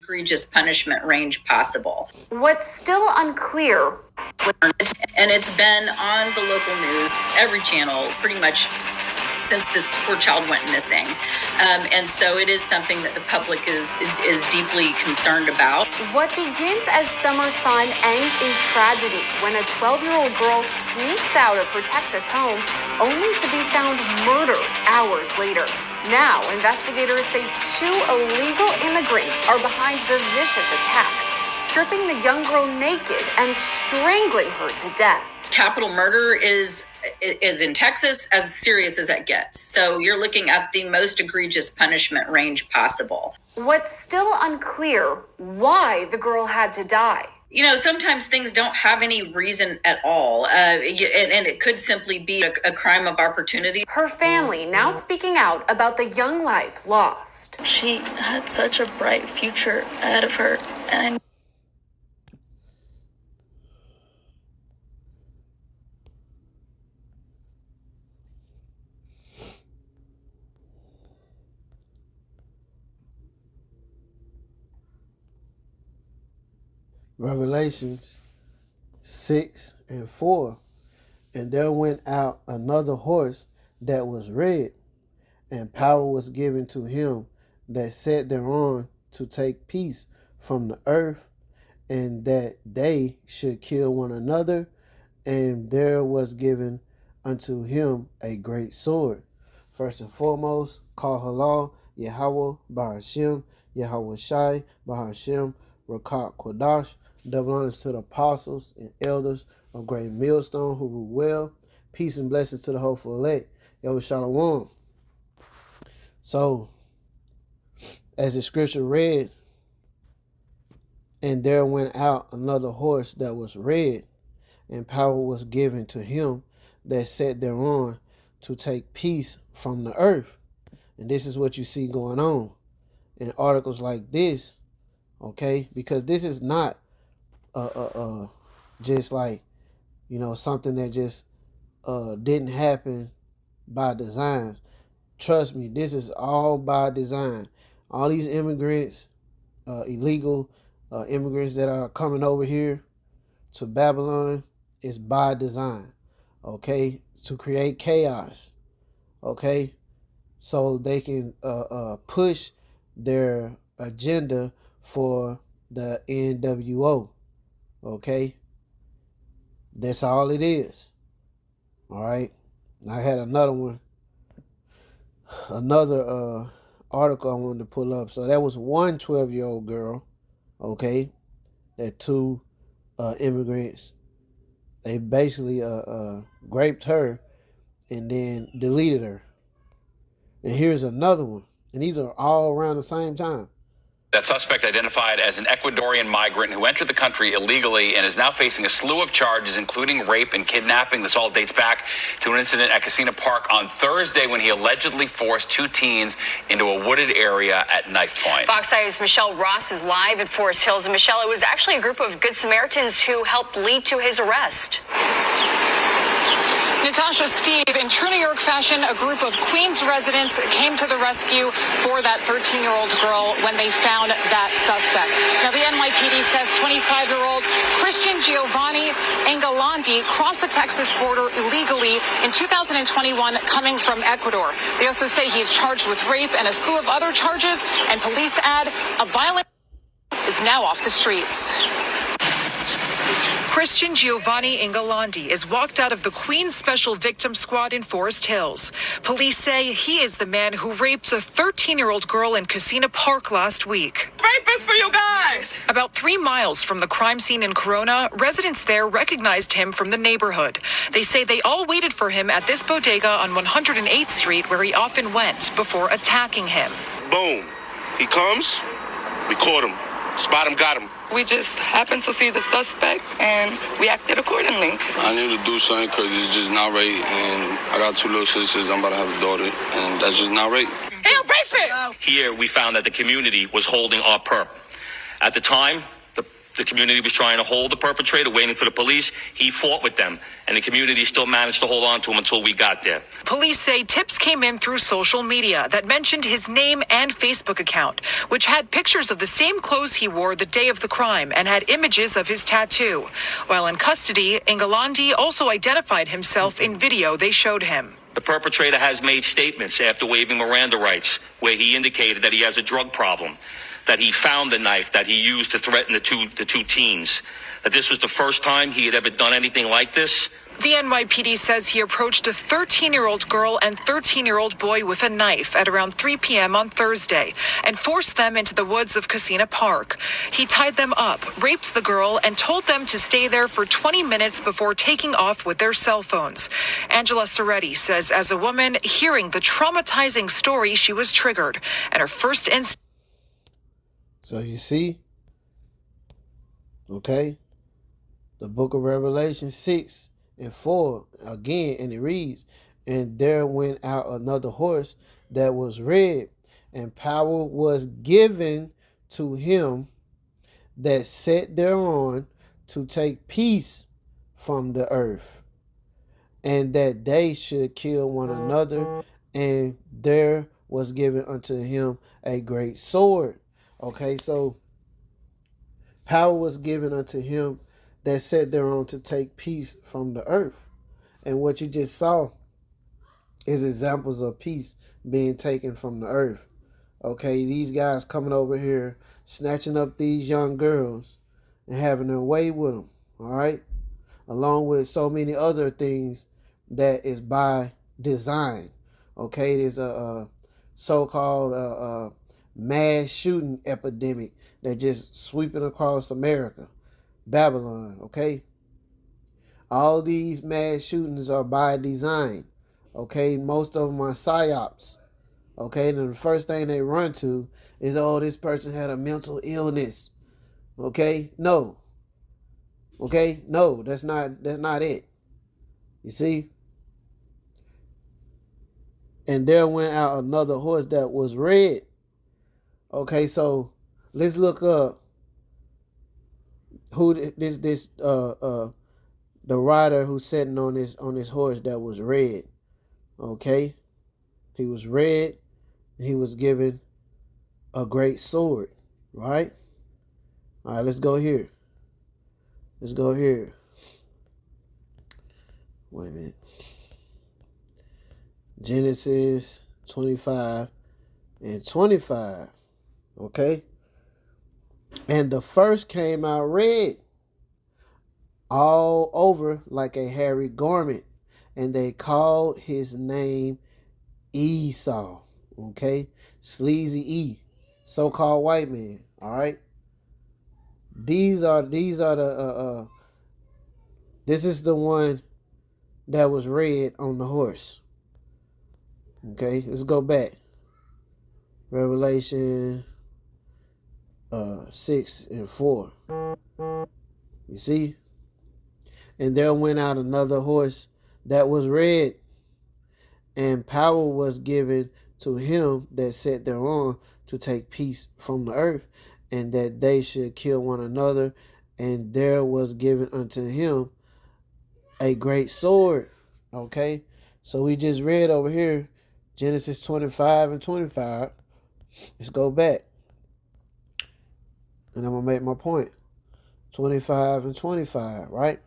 egregious punishment range possible. What's still unclear, and it's been on the local news, every channel, pretty much since this poor child went missing. And so it is something that the public is deeply concerned about. What begins as summer fun ends in tragedy when a 12-year-old girl sneaks out of her Texas home only to be found murdered hours later. Now, investigators say 2 illegal immigrants are behind the vicious attack, stripping the young girl naked and strangling her to death. Capital murder is in Texas as serious as it gets. So you're looking at the most egregious punishment range possible. What's still unclear, why the girl had to die. You know, sometimes things don't have any reason at all, and it could simply be a crime of opportunity. Her family now speaking out about the young life lost. She had such a bright future ahead of her, and Revelations 6:4, and there went out another horse that was red, and power was given to him that sat thereon to take peace from the earth, and that they should kill one another, and there was given unto him a great sword. First and foremost, call halal, Yahweh, Bahashem, Yahweh Shai, Bahashem, Rakat Kodash. Double honors to the apostles and elders of Great Millstone who rule well. Peace and blessings to the hopeful elect. Yo, Shalom. So, as the scripture read, and there went out another horse that was red, and power was given to him that sat thereon to take peace from the earth. And this is what you see going on in articles like this, okay? Because this is not just like, you know, something that just didn't happen by design. Trust me, this is all by design. All these immigrants, illegal immigrants that are coming over here to Babylon is by design, okay? To create chaos, okay? So they can push their agenda for the NWO. Okay, that's all it is. All right, I had another one, another article I wanted to pull up. So that was one 12-year-old girl, okay, that 2 immigrants, they basically raped her and then deleted her. And here's another one, and these are all around the same time. That suspect identified as an Ecuadorian migrant who entered the country illegally and is now facing a slew of charges, including rape and kidnapping. This all dates back to an incident at Casino Park on Thursday when he allegedly forced 2 teens into a wooded area at knife point. Fox Eye's Michelle Ross is live at Forest Hills. And Michelle, it was actually a group of Good Samaritans who helped lead to his arrest. Natasha, Steve, in true New York fashion, a group of Queens residents came to the rescue for that 13-year-old girl when they found that suspect. Now, the NYPD says 25-year-old Christian Giovanni Engalandi crossed the Texas border illegally in 2021 coming from Ecuador. They also say he's charged with rape and a slew of other charges, and police add a violent is now off the streets. Christian Giovanni Engalandi is walked out of the Queens Special Victims Squad in Forest Hills. Police say he is the man who raped a 13-year-old girl in Casino Park last week. Rapist for you guys! About 3 miles from the crime scene in Corona, residents there recognized him from the neighborhood. They say they all waited for him at this bodega on 108th Street where he often went before attacking him. Boom. He comes, we caught him. Spot him, got him. We just happened to see the suspect, and we acted accordingly. I need to do something because it's just not right, and I got 2 little sisters. I'm about to have a daughter, and that's just not right. Hey, a rapist! Here, we found that the community was holding our perp. At the time, the The community was trying to hold the perpetrator, waiting for the police. He fought with them, and the community still managed to hold on to him until we got there. Police say tips came in through social media that mentioned his name and Facebook account, which had pictures of the same clothes he wore the day of the crime and had images of his tattoo. While in custody, Ingolandi also identified himself in video they showed him. The perpetrator has made statements after waiving Miranda rights where he indicated that he has a drug problem, that he found the knife that he used to threaten the two teens, that this was the first time he had ever done anything like this. The NYPD says he approached a 13-year-old girl and 13-year-old boy with a knife at around 3 p.m. on Thursday and forced them into the woods of Casina Park. He tied them up, raped the girl, and told them to stay there for 20 minutes before taking off with their cell phones. Angela Soretti says as a woman, hearing the traumatizing story, she was triggered, and her first instinct. So you see, okay, the book of Revelation 6:4 again, and it reads, and there went out another horse that was red, and power was given to him that sat thereon to take peace from the earth, and that they should kill one another, and there was given unto him a great sword. Okay, so power was given unto him that sat thereon to take peace from the earth. And what you just saw is examples of peace being taken from the earth. Okay, these guys coming over here, snatching up these young girls and having their way with them. All right, along with so many other things that is by design. Okay, there's a so-called mass shooting epidemic that just sweeping across America. Babylon, okay? All these mass shootings are by design, okay? Most of them are psyops, okay? And the first thing they run to is, oh, this person had a mental illness, okay? No, okay? No, that's not it. You see? And there went out another horse that was red. Okay, so let's look up who the rider who's sitting on this horse that was red. Okay, he was red. He was given a great sword, right? All right, let's go here. Let's go here. Wait a minute. Genesis 25:25. Okay. And the first came out red, all over like a hairy garment, and they called his name Esau. Okay, sleazy E, so-called white man. All right. These are the this is the one that was red on the horse. Okay, let's go back. Revelation 6:4. You see? And there went out another horse that was red, and power was given to him that sat thereon to take peace from the earth, and that they should kill one another, and there was given unto him a great sword. Okay? So we just read over here Genesis 25:25. Let's go back. And I'm going to make my point. 25:25, right?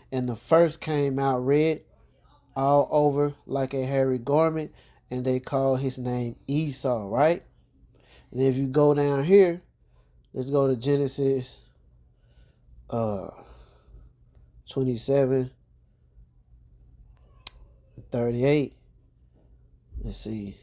And the first came out red, all over like a hairy garment, and they called his name Esau, right? And if you go down here, let's go to Genesis 27:38. Let's see.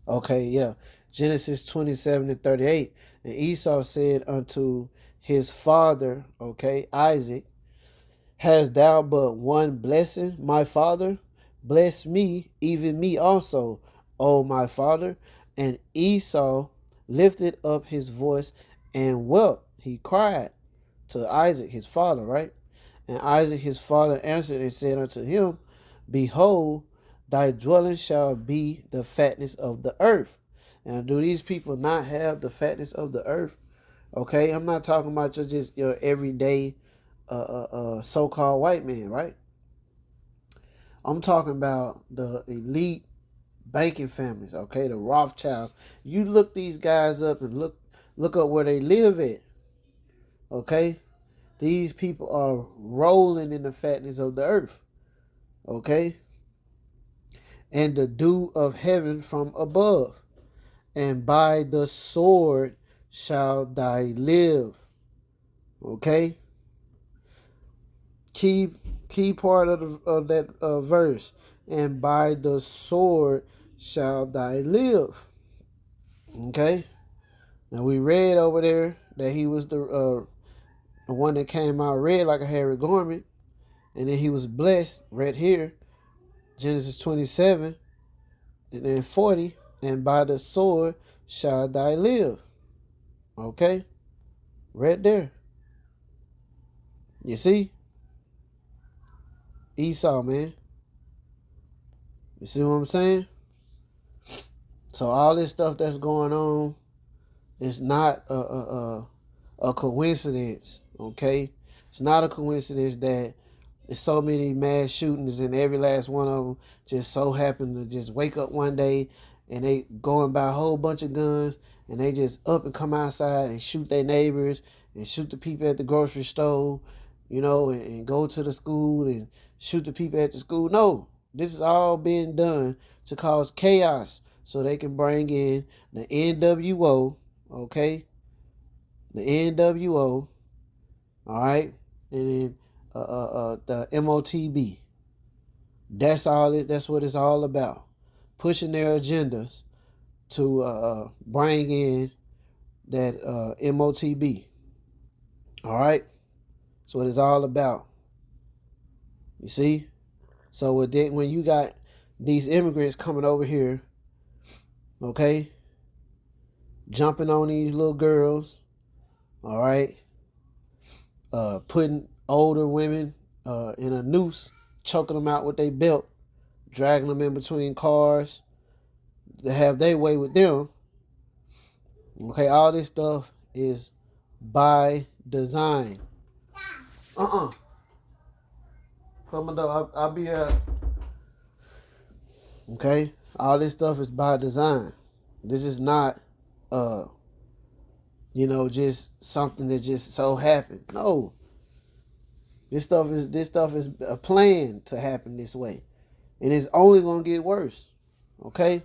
Okay, yeah. Genesis 27:38. And Esau said unto his father, okay, Isaac, hast thou but one blessing, my father? Bless me, even me also, O my father. And Esau lifted up his voice and wept. He cried to Isaac, his father, right? And Isaac, his father, answered and said unto him, behold, thy dwelling shall be the fatness of the earth, And do these people not have the fatness of the earth? Okay, I'm not talking about just your everyday so-called white man, right? I'm talking about the elite banking families, okay, the Rothschilds. You look these guys up and look up where they live at, okay? These people are rolling in the fatness of the earth, okay? And the dew of heaven from above. And by the sword shall thy live, okay? Key part of that verse. And by the sword shall thy live, okay? Now we read over there that he was the one that came out red like a hairy garment, and then he was blessed right here, Genesis 27, and then 40, and by the sword shall thy live. Okay? Right there. You see? Esau, man. You see what I'm saying? So all this stuff that's going on is not a coincidence, okay? It's not a coincidence that there's so many mass shootings and every last one of them just so happen to just wake up one day and they go and buy a whole bunch of guns and they just up and come outside and shoot their neighbors and shoot the people at the grocery store, you know, and go to the school and shoot the people at the school. No, this is all being done to cause chaos so they can bring in the NWO, okay? The NWO, all right? And then the MOTB. That's all it. That's what it's all about. Pushing their agendas to bring in that MOTB. All right. That's what it's all about. You see. So when you got these immigrants coming over here, okay, jumping on these little girls, all right, putting older women in a noose, choking them out with their belt, dragging them in between cars to have their way with them. Okay, all this stuff is by design. Come on, though. I'll be okay. All this stuff is by design. This is not just something that just so happened. No. This stuff is a plan to happen this way. And it's only gonna get worse. Okay?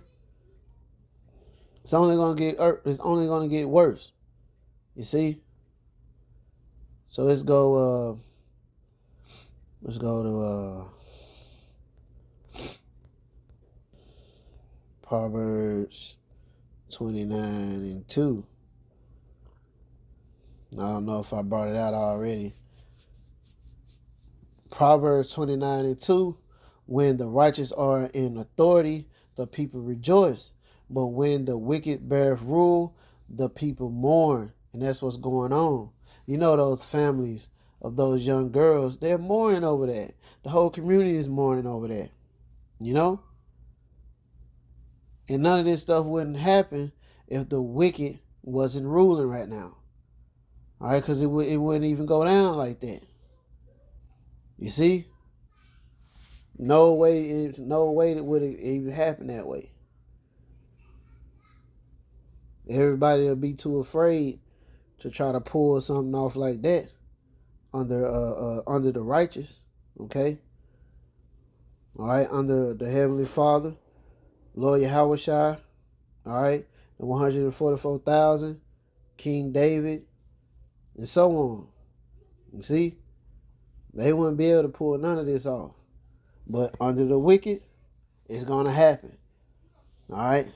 It's only gonna get worse. You see? So let's go to Proverbs 29:2. I don't know if I brought it out already. Proverbs 29:2. When the righteous are in authority, the people rejoice. But when the wicked beareth rule, the people mourn. And that's what's going on. You know, those families of those young girls, they're mourning over that. The whole community is mourning over that. You know? And none of this stuff wouldn't happen if the wicked wasn't ruling right now. All right? Because it wouldn't even go down like that. You see? No way that would even happen that way. Everybody will be too afraid to try to pull something off like that under the righteous, okay? All right, under the Heavenly Father, Lord Yahushua, all right, the 144,000, King David, and so on. You see, they wouldn't be able to pull none of this off. But under the wicked, it's gonna happen. All right,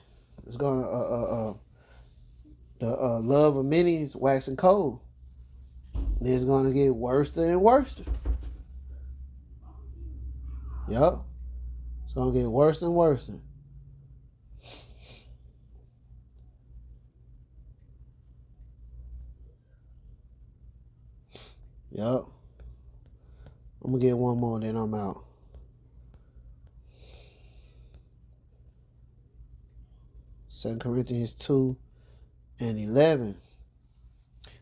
it's gonna the love of many is waxing cold. It's gonna get worse and worse. Yup, it's gonna get worse and worse. Yup. I'm gonna get one more, then I'm out. 2 Corinthians 2:11.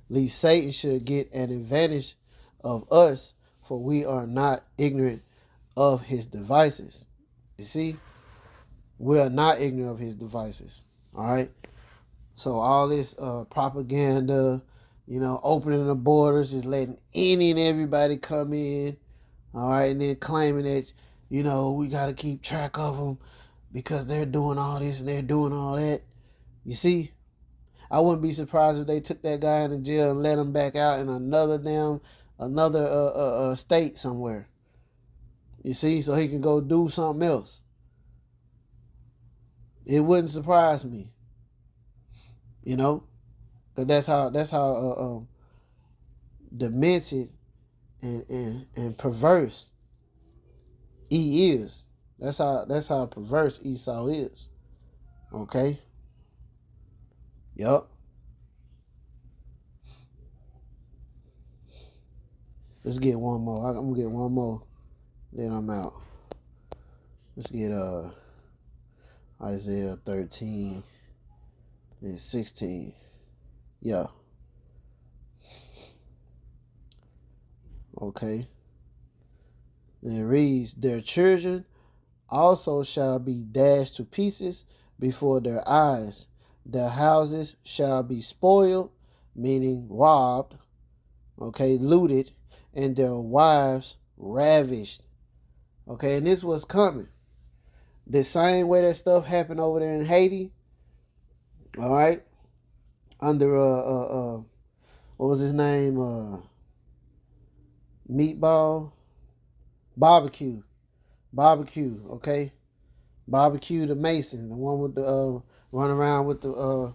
Least Satan should get an advantage of us, for we are not ignorant of his devices. You see? We are not ignorant of his devices. All right? So all this propaganda, opening the borders, just letting any and everybody come in, all right, and then claiming that, we got to keep track of them because they're doing all this and they're doing all that. You see? I wouldn't be surprised if they took that guy into jail and let him back out in another state somewhere. You see? So he can go do something else. It wouldn't surprise me. Because that's how demented and perverse he is. That's how perverse Esau is. Okay? Yup. Let's get one more. I'm gonna get one more. Then I'm out. Let's get Isaiah 13:16. Yeah. Okay. And it reads, their children also shall be dashed to pieces before their eyes. Their houses shall be spoiled, meaning robbed, okay, looted, and their wives ravished. Okay, and this was coming. The same way that stuff happened over there in Haiti, all right, under what was his name? Meatball? Barbecue, okay? Barbecue the Mason, the one with the run around with the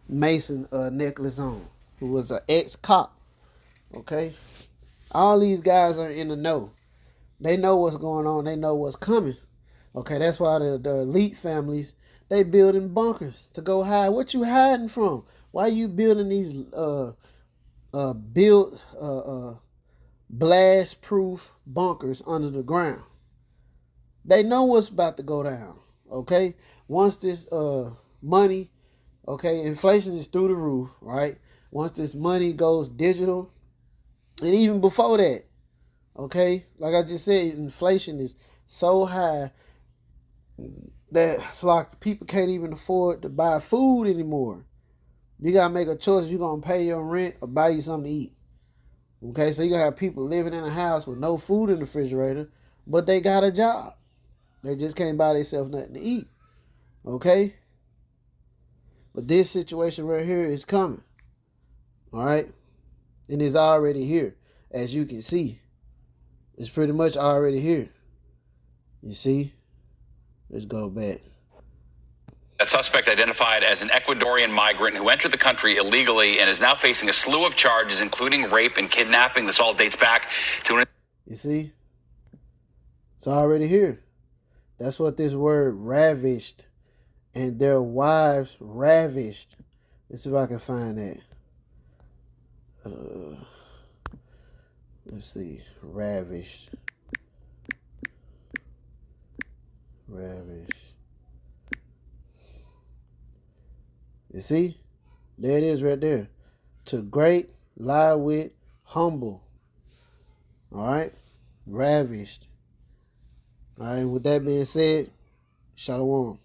Mason necklace on, who was an ex-cop, okay? All these guys are in the know. They know what's going on. They know what's coming. Okay, that's why the elite families, they building bunkers to go hide. What you hiding from? Why you building these blast-proof bunkers under the ground? They know what's about to go down. Okay, once this money, okay, inflation is through the roof, right? Once this money goes digital, and even before that, okay, like I just said, inflation is so high that it's like people can't even afford to buy food anymore. You gotta make a choice. You're gonna pay your rent or buy you something to eat. Okay, so you gonna have people living in a house with no food in the refrigerator, but they got a job. They just can't buy themselves nothing to eat. Okay? But this situation right here is coming. All right? And it's already here. As you can see. It's pretty much already here. You see? Let's go back. That suspect identified as an Ecuadorian migrant who entered the country illegally and is now facing a slew of charges, including rape and kidnapping. This all dates back to an... You see? It's already here. That's what this word ravished and their wives ravished. Let's see if I can find that. Let's see. Ravished. You see? There it is right there. To great, lie with, humble. All right? Ravished. All right, with that being said, Shalom.